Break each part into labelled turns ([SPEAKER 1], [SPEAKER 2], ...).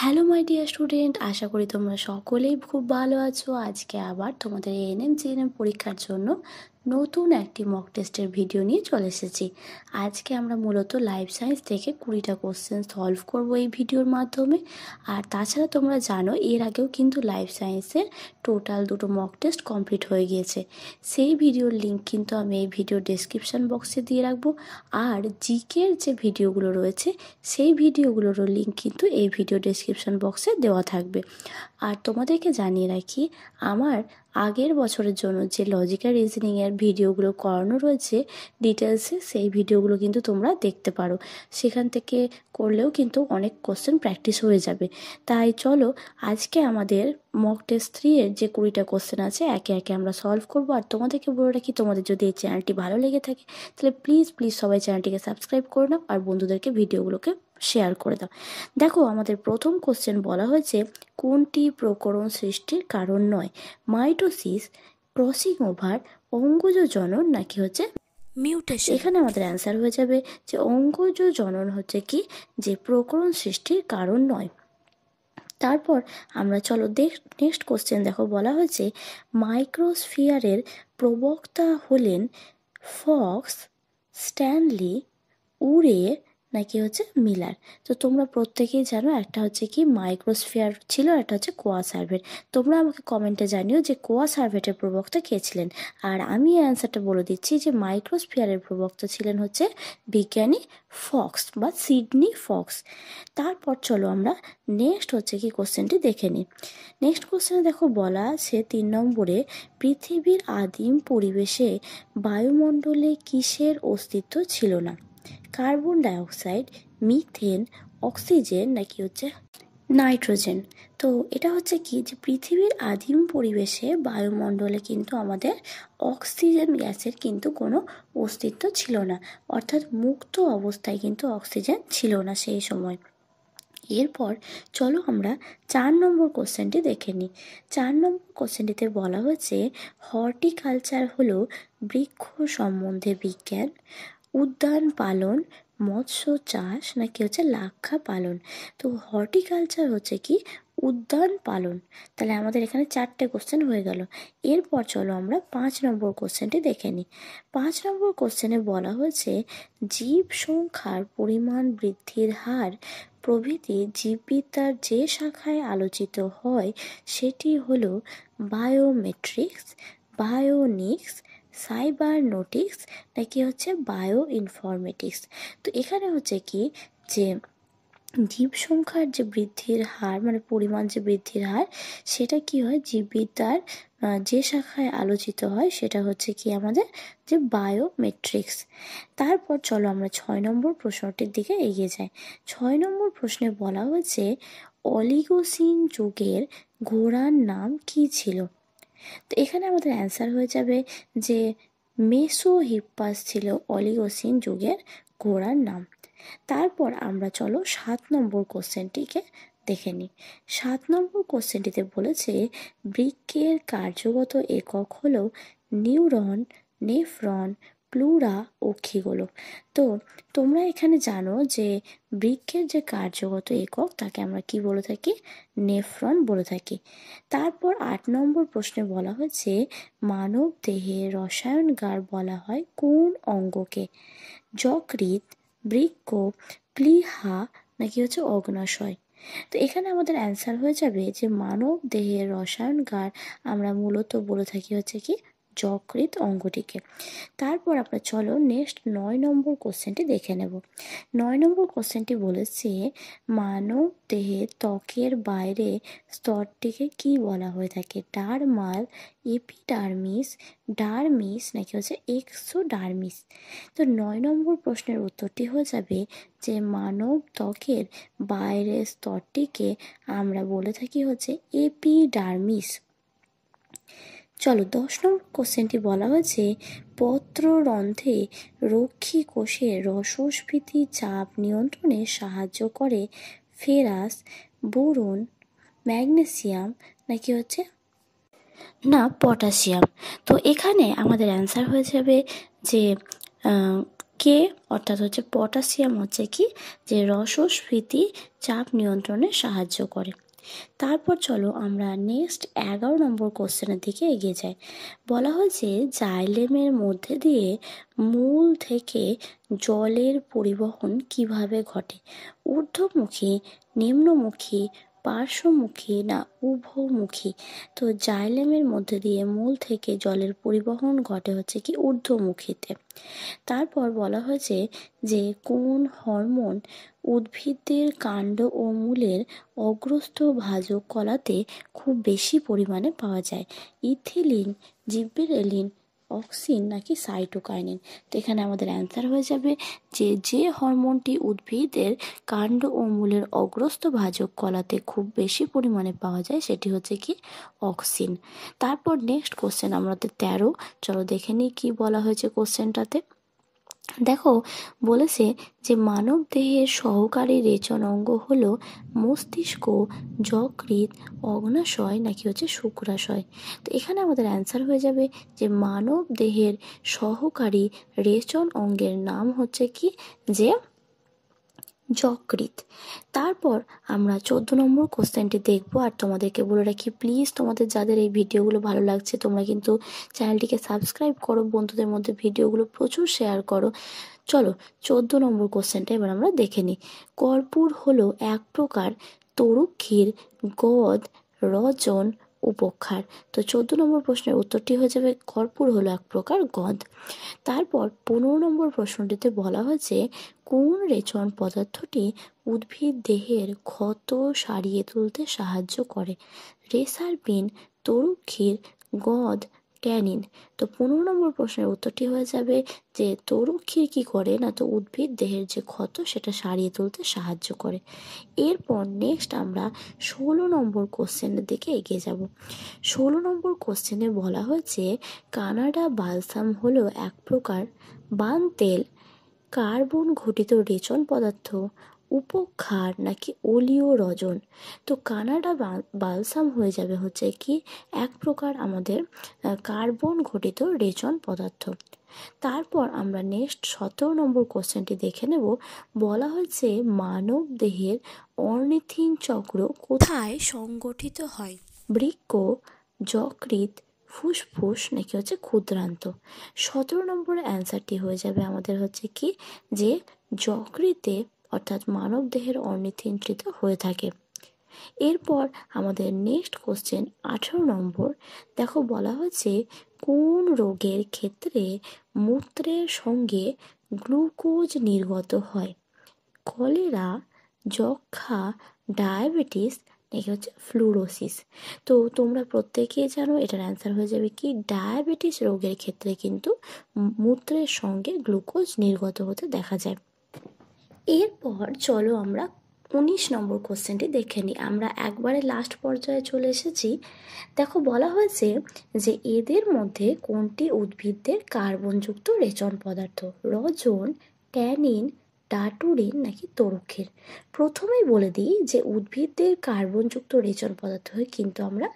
[SPEAKER 1] Hello my dear student, আশা করি তোমরা সকলেই খুব ভালো আছো। আজকে আবার তোমাদের এএনএম জিএনএম পরীক্ষার জন্য নতুন একটি মক টেস্টের ভিডিও নিয়ে চলে এসেছি। আজকে আমরা মূলত লাইফ সায়েন্স থেকে 20টা কোশ্চেন সলভ করব এই ভিডিওর মাধ্যমে। আর তাছাড়া তোমরা জানো এর আগেও কিন্তু লাইফ সায়েন্সের টোটাল 2টো মক টেস্ট কমপ্লিট হয়ে গিয়েছে। সেই ভিডিওর লিঙ্ক কিন্তু আমি এই ভিডিওর ডেসক্রিপশন বক্সে দিয়ে রাখবো। আর জিকের যে ভিডিওগুলো রয়েছে সেই ভিডিওগুলোরও লিঙ্ক কিন্তু এই ভিডিও ডেসক্রিপশন বক্সে দেওয়া থাকবে। আর তোমাদেরকে জানিয়ে রাখি, আমার আগের বছরের জন্য যে লজিক্যাল রিজনিংয়ের ভিডিওগুলো করানো রয়েছে ডিটেলসে, সেই ভিডিওগুলো কিন্তু তোমরা দেখতে পারো। সেখান থেকে করলেও কিন্তু অনেক কোশ্চেন প্র্যাকটিস হয়ে যাবে। তাই চলো আজকে আমাদের মক টেস্ট 3 এর যে 20টা কোশ্চেন আছে একে একে আমরা সলভ করব। আর তোমাদেরকে বলে রাখি, তোমাদের যদি এই চ্যানেলটি ভালো লেগে থাকে তাহলে প্লিজ সবাই চ্যানেলটিকে সাবস্ক্রাইব করে নাও আর বন্ধুদেরকে ভিডিওগুলোকে শেয়ার করে দাও। দেখো, আমাদের প্রথম কোশ্চেন বলা হয়েছে কোনটি প্রকরণ সৃষ্টির কারণ নয়? মাইটোসিস, ক্রসিং ওভার, অঙ্গজ জনন নাকি হচ্ছে মিউটেশন? এখানে আমাদের অ্যান্সার হয়ে যাবে যে অঙ্গজ জনন হচ্ছে কি যে প্রকরণ সৃষ্টির কারণ নয়। তারপর আমরা চলো নেক্সট কোশ্চেন দেখো, বলা হয়েছে মাইক্রোস্ফিয়ারের প্রবক্তা হলেন ফক্স, স্ট্যানলি, উরে নাকি হচ্ছে মিলার? তো তোমরা প্রত্যেকেই জানো একটা হচ্ছে কি মাইক্রোস্ফিয়ার ছিল, একটা হচ্ছে কোয়াসার্ভেট। তোমরা আমাকে কমেন্টে জানিও যে কোয়াসার্ভেটের প্রবক্তা কে ছিলেন। আর আমি অ্যান্সারটা বলে দিচ্ছি যে মাইক্রোস্ফিয়ারের প্রবক্তা ছিলেন হচ্ছে বিজ্ঞানী ফক্স বা সিডনি ফক্স। তারপর চলো আমরা নেক্সট হচ্ছে কি কোশ্চেনটি দেখে নিই। নেক্সট কোশ্চেনে দেখো বলা আছে 3 নম্বরে, পৃথিবীর আদিম পরিবেশে বায়ুমণ্ডলে কিসের অস্তিত্ব ছিল না? কার্বন ডাইঅক্সাইড, মিথেন, অক্সিজেন নাকি হচ্ছে নাইট্রোজেন? তো এটা হচ্ছে কি যে পৃথিবীর আদিম পরিবেশে বায়ুমণ্ডলে কিন্তু আমাদের অক্সিজেন গ্যাসের কিন্তু কোনো অস্তিত্ব ছিল না, অর্থাৎ মুক্ত অবস্থায় কিন্তু অক্সিজেন ছিল না সেই সময়। এরপর চলো আমরা 4 নম্বর কোশ্চেনটি দেখে নিই। 4 নম্বর কোশ্চেনটিতে বলা হয়েছে হর্টিকালচার হলো বৃক্ষ সম্বন্ধে বিজ্ঞান, উদ্যান পালন, মৎস্য চাষ নাকি হচ্ছে লাক্ষা পালন? তো হর্টিকালচার হচ্ছে কি উদ্যান পালন। তাহলে আমাদের এখানে 4টে কোশ্চেন হয়ে গেল। এরপর চলো আমরা 5 নম্বর কোশ্চেনটি দেখে নিই। 5 নম্বর কোশ্চেনে বলা হয়েছে জীব সংখ্যার পরিমাণ বৃদ্ধির হার প্রভৃতি জীববিদ্যার যে শাখায় আলোচিত হয় সেটি হলো বায়োমেট্রিক্স, বায়োনিক্স, সাইবারনোটিক্স নাকি হচ্ছে বায়ো ইনফরমেটিক্স? তো এখানে হচ্ছে কি যে জীব সংখ্যার যে বৃদ্ধির হার মানে পরিমাণ যে বৃদ্ধির হার সেটা কি হয় জীববিদ্যার যে শাখায় আলোচিত হয় সেটা হচ্ছে কি আমাদের যে বায়োমেট্রিক্স। তারপর চলো আমরা 6 নম্বর প্রশ্নটির দিকে এগিয়ে যাই। 6 নম্বর প্রশ্নে বলা হয়েছে অলিগোসিন যুগের ঘোড়ার নাম কি ছিল? তো এখানে আমাদের অ্যান্সার হয়ে যাবে যে মেসোহিপ্পাস ছিল অলিগোসিন যুগের ঘোড়ার নাম। তারপর আমরা চলো 7 নম্বর কোশ্চেনটিকে দেখে নিই। 7 নম্বর কোশ্চেনটিতে বলেছে বৃক্কের কার্যগত একক হলো নিউরন, নেফ্রন, প্লুরা, অক্ষিগোলক। তো তোমরা এখানে জানো যে বৃক্কের যে কার্যগত একক তাকে আমরা কি বলে থাকি? নেফ্রন বলে থাকি। তারপর 8 নম্বর প্রশ্নে বলা হয়েছে মানব দেহে রসায়নগার বলা হয় কোন অঙ্গকে? যকৃৎ, বৃক্ক, প্লীহা নাকি হচ্ছে অগ্ন্যাশয়? তো এখানে আমাদের অ্যান্সার হয়ে যাবে যে মানব দেহের রসায়নগার আমরা মূলত বলে থাকি হচ্ছে কি যকৃৎ অঙ্গটিকে। তারপর আমরা চলো নেক্সট 9 নম্বর কোশ্চেনটি দেখে নেব। 9 নম্বর কোশ্চেনটি বলেছে মানব দেহের ত্বকের বাইরে স্তরটিকে কি বলা হয়ে থাকে? ডার্মাল, এপিডার্মিস, ডার্মিস নাকি হচ্ছে এক্সোডার্মিস? তো 9 নম্বর প্রশ্নের উত্তরটি হয়ে যাবে যে মানব ত্বকের বাইরের স্তরটিকে আমরা বলে থাকি হচ্ছে এপিডার্মিস। চলো 10 নম্বর কোশ্চেনটি বলা হয়েছে পত্ররন্ধ্রে রক্ষী কোষের রসস্ফীতি চাপ নিয়ন্ত্রণে সাহায্য করে ফেরাস, বোরন, ম্যাগনেসিয়াম নাকি হচ্ছে না পটাশিয়াম? তো এখানে আমাদের অ্যান্সার হয়ে যাবে যে কে অর্থাৎ হচ্ছে পটাশিয়াম হচ্ছে কি যে রসস্ফীতি চাপ নিয়ন্ত্রণে সাহায্য করে। তারপর চলো আমরা নেক্সট 11 নম্বর কোশ্চেনের দিকে এগিয়ে যাই। বলা হয়েছে জাইলেমের মধ্যে দিয়ে মূল থেকে জলের পরিবহন কিভাবে ঘটে? ঊর্ধ্বমুখী, নিম্নমুখী, পার্শ্বমুখী না উভয়মুখী? তো জাইলেমের মধ্যে দিয়ে মূল থেকে জলের পরিবহন ঘটে হচ্ছে কি ঊর্ধ্বমুখীতে। তারপর বলা হয়েছে যে কোন হরমোন উদ্ভিদের কাণ্ড ও মূলের অগ্রস্থ ভাজক কলাতে খুব বেশি পরিমাণে পাওয়া যায়? ইথিলিন, জিব্বেরেলিন, অক্সিন নাকি সাইটোকাইনিন? তো এখানে আমাদের অ্যান্সার হয়ে যাবে যে হরমোনটি উদ্ভিদের কাণ্ড ও মূলের অগ্রস্থ ভাজক কলাতে খুব বেশি পরিমাণে পাওয়া যায় সেটি হচ্ছে কি অক্সিন। তারপর নেক্সট কোশ্চেন আমাদের 13। চলো দেখে নিই কি বলা হয়েছে কোশ্চেনটাতে। দেখো বলেছে যে মানব দেহের সহকারী রেচন অঙ্গ হলো মস্তিষ্ক, যকৃৎ, অগ্ন্যাশয় নাকি হচ্ছে শুক্রাশয়? তো এখানে আমাদের অ্যান্সার হয়ে যাবে যে মানব দেহের সহকারী রেচন অঙ্গের নাম হচ্ছে কি যে যকৃৎ। তারপর আমরা 14 নম্বর কোশ্চেনটি দেখবো। আর তোমাদেরকে বলে রাখি প্লিজ তোমাদের যাদের এই ভিডিওগুলো ভালো লাগছে তোমরা কিন্তু চ্যানেলটিকে সাবস্ক্রাইব করো, বন্ধুদের মধ্যে ভিডিওগুলো প্রচুর শেয়ার করো। চলো 14 নম্বর কোশ্চেনটা এবার আমরা দেখে নিই। কর্পূর হলো এক প্রকার তরুক্ষীর, গদ, রজন, উপক্ষার। তো 14 নম্বর প্রশ্নের উত্তরটি হয়ে যাবে কর্পূর হলো এক প্রকার গদ। তারপর 15 নম্বর প্রশ্নটিতে বলা হয়েছে কোন রেচন পদার্থটি উদ্ভিদ দেহের ক্ষত সারিয়ে তুলতে সাহায্য করে? রেসারপিন, তরুক্ষীর, গদ, ট্যানিন? তো 15 নম্বর প্রশ্নের উত্তরটি হয়ে যাবে যে তরুক্ষীর কি করে না তো উদ্ভিদ দেহের যে ক্ষত সেটা সারিয়ে তুলতে সাহায্য করে। এরপর নেক্সট আমরা 16 নম্বর কোশ্চেনের দিকে এগিয়ে যাব। 16 নম্বর কোশ্চেনে বলা হয়েছে কানাডা বালসাম হলো এক প্রকার বান তেল, কার্বন ঘটিত রেচন পদার্থ, উপক্ষার নাকি অলীয় রজন? তো কানাডা বালসাম হয়ে যাবে হচ্ছে কি এক প্রকার আমাদের কার্বন ঘটিত রেচন পদার্থ। তারপর আমরা নেক্সট 17 নম্বর কোশ্চেনটি দেখে নেব। বলা হয়েছে মানব দেহের অর্নিথিন চক্র কোথায় সংগঠিত হয়? বৃক্ক, যকৃৎ, ফুসফুস নাকি হচ্ছে ক্ষুদ্রান্ত? 17 নম্বরের অ্যান্সারটি হয়ে যাবে আমাদের হচ্ছে কি যে যকৃতে অর্থাৎ মানব দেহের অর্নিথিনকৃত হয়ে থাকে। এরপর আমাদের নেক্সট কোশ্চেন 18 নম্বর। দেখো বলা হয়েছে কোন রোগের ক্ষেত্রে মূত্রের সঙ্গে গ্লুকোজ নির্গত হয়? কলেরা, যক্ষা, ডায়াবেটিস নাকি হচ্ছে ফ্লুরোসিস? তো তোমরা প্রত্যেকেই জানো এটার অ্যান্সার হয়ে যাবে কি ডায়াবেটিস রোগের ক্ষেত্রে কিন্তু মূত্রের সঙ্গে গ্লুকোজ নির্গত হতে দেখা যায়। এরপর চলো আমরা 19 নম্বর কোশ্চেনটি দেখে নিই। আমরা একবারে লাস্ট পর্যায়ে চলে এসেছি। দেখো বলা হয়েছে যে এদের মধ্যে কোনটি উদ্ভিদদের কার্বনযুক্ত রেচন পদার্থ? রজন, ট্যানিন, টাটুরিন নাকি তরুক্ষীর? প্রথমেই বলে দিই যে উদ্ভিদদের কার্বনযুক্ত রেচন পদার্থ হয় কিন্তু আমরা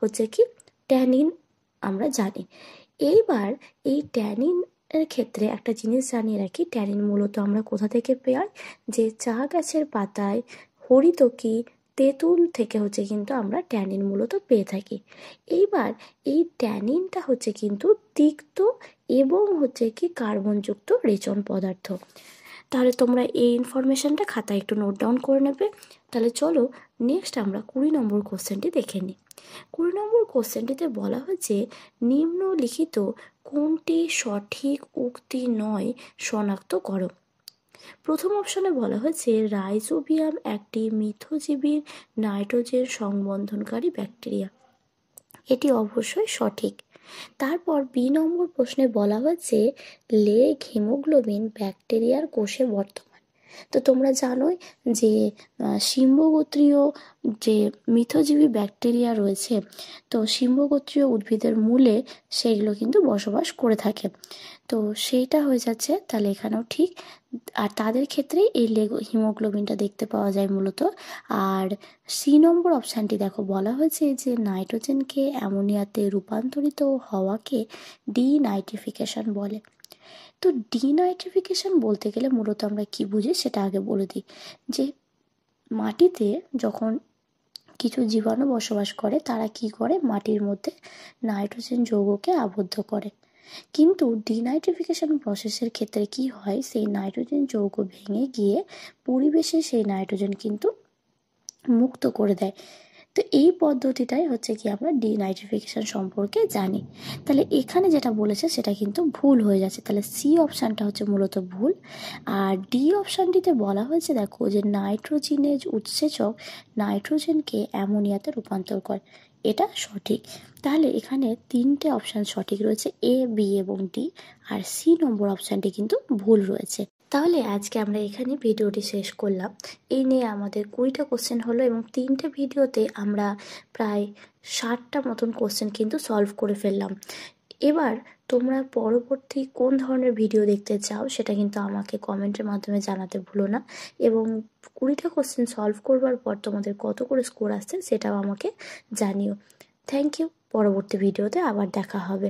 [SPEAKER 1] হচ্ছে কি ট্যানিন আমরা জানি। এইবার এই ট্যানিন এর ক্ষেত্রে একটা জিনিস জানিয়ে রাখি, ট্যানিন মূলত আমরা কোথা থেকে পাই? যে চা গাছের পাতায়, হরিতকি, তেঁতুল থেকে হচ্ছে কিন্তু আমরা ট্যানিন মূলত পেয়ে থাকি। এইবার এই ট্যানিনটা হচ্ছে কিন্তু তিক্ত এবং হচ্ছে কি কার্বনযুক্ত রেচন পদার্থ। তাহলে তোমরা এই ইনফরমেশনটা খাতায় একটু নোট ডাউন করে নেবে। তাহলে চলো নেক্সট আমরা 20 নম্বর কোশ্চেনটি দেখে নিই। 20 নম্বর কোশ্চেনটিতে বলা হয়েছে নিম্নলিখিত কোনটি সঠিক উক্তি নয় শনাক্ত করো। প্রথম অপশনে বলা হয়েছে রাইজোবিয়াম একটি মিথজীবীর নাইট্রোজেন সংবন্ধনকারী ব্যাকটেরিয়া, এটি অবশ্যই সঠিক। তারপর বি নম্বর প্রশ্নে বলা হয়েছে লেগ হিমোগ্লোবিন ব্যাকটেরিয়ার কোষে বর্তমান। তো তোমরা জানোই যে শিম্বগোত্রীয় যে মিথজীবী ব্যাকটেরিয়া রয়েছে তো শিম্বগোত্রীয় উদ্ভিদের মূলে সেইগুলো কিন্তু বসবাস করে থাকে। তো সেইটা হয়ে যাচ্ছে তাহলে এখানেও ঠিক। আর তাদের ক্ষেত্রেই এই হিমোগ্লোবিনটা দেখতে পাওয়া যায় মূলত। আর সি নম্বর অপশানটি দেখো বলা হয়েছে যে নাইট্রোজেনকে অ্যামোনিয়াতে রূপান্তরিত হওয়াকে ডিনাইট্রিফিকেশন বলে। তো ডিনাইট্রিফিকেশন বলতে গেলে মূলত আমরা কি বুঝি সেটা আগে বলে দিই। যে মাটিতে যখন কিছু জীবাণু বসবাস করে তারা কি করে, মাটির মধ্যে নাইট্রোজেন যৌগকে আবদ্ধ করে। কিন্তু ডিনাইট্রিফিকেশন প্রসেসের ক্ষেত্রে কি হয়, সেই নাইট্রোজেন যৌগ ভেঙে গিয়ে পরিবেশে সেই নাইট্রোজেন কিন্তু মুক্ত করে দেয়। তো এই পদ্ধতিটাই হচ্ছে কি আমরা ডিনাইট্রিফিকেশন সম্পর্কে জানি। তাহলে এখানে যেটা বলেছে সেটা কিন্তু ভুল হয়ে যাচ্ছে, তাহলে সি অপশানটা হচ্ছে মূলত ভুল। আর ডি অপশানটিতে বলা হয়েছে দেখো যে নাইট্রোজেনের উৎসেচক নাইট্রোজেনকে অ্যামোনিয়াতে রূপান্তর করে, এটা সঠিক। তাহলে এখানে 3টে অপশান সঠিক রয়েছে, এ, বি এবং ডি, আর সি নম্বর অপশানটি কিন্তু ভুল রয়েছে। তাহলে আজকে আমরা এখানে ভিডিওটি শেষ করলাম। এই নিয়ে আমাদের 20টা কোশ্চেন হলো এবং 3টে ভিডিওতে আমরা প্রায় 60টা মতন কোশ্চেন কিন্তু সলভ করে ফেললাম। এবার তোমরা পরবর্তী কোন ধরনের ভিডিও দেখতে চাও সেটা কিন্তু আমাকে কমেন্টের মাধ্যমে জানাতে ভুলো না, এবং 20টা কোশ্চেন সলভ করবার পর তোমাদের কত করে স্কোর আসছে সেটাও আমাকে জানিও। Thank you. পরবর্তী ভিডিওতে আবার দেখা হবে।